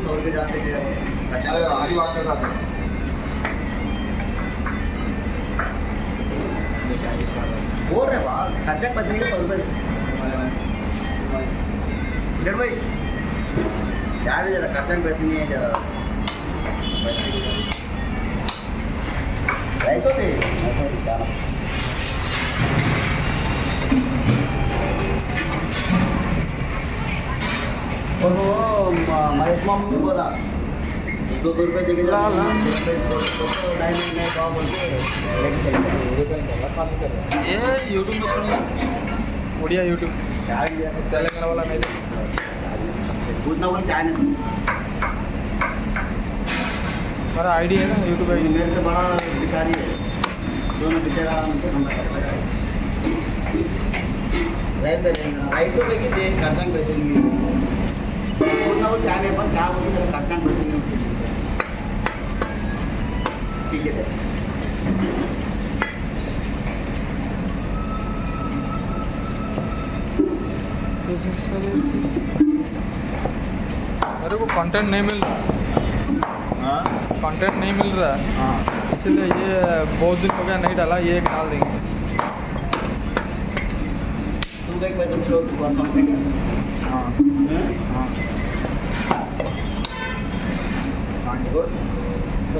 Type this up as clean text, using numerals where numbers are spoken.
सौर के जाते थे आगे बात कर रहा बोल रहे बात खर्चा पत्नी के 100 रुपये इधर भाई क्या है जरा खर्चा पत्नी है जरा तो थे और वो महेश मामू ने बोला 200 रुपये जगह ये यूट्यूब में सुनिए ओडिया यूट्यूब तेलंगाना वाला नहीं उतना बोल क्या नहीं हमारा आईडी है ना यूट्यूब आईडी मेरे से बड़ा भिखारी है दोनों बेचारा हमसे धंधा करता है రైతు లగితే కట్టం పెట్టింది ఉన్నवो क्या नहीं पर क्या बोलते हैं कटन बचने ठीक है मेरे को कंटेंट नहीं मिल रहा कंटेंट नहीं मिल रहा हाँ इसलिए ये बहुत दिन हो गया नहीं डाला ये एक डाल देंगे तुम देख भाई तुम लोग कंफर्म करेंगे हाँ हाँ हाँ तो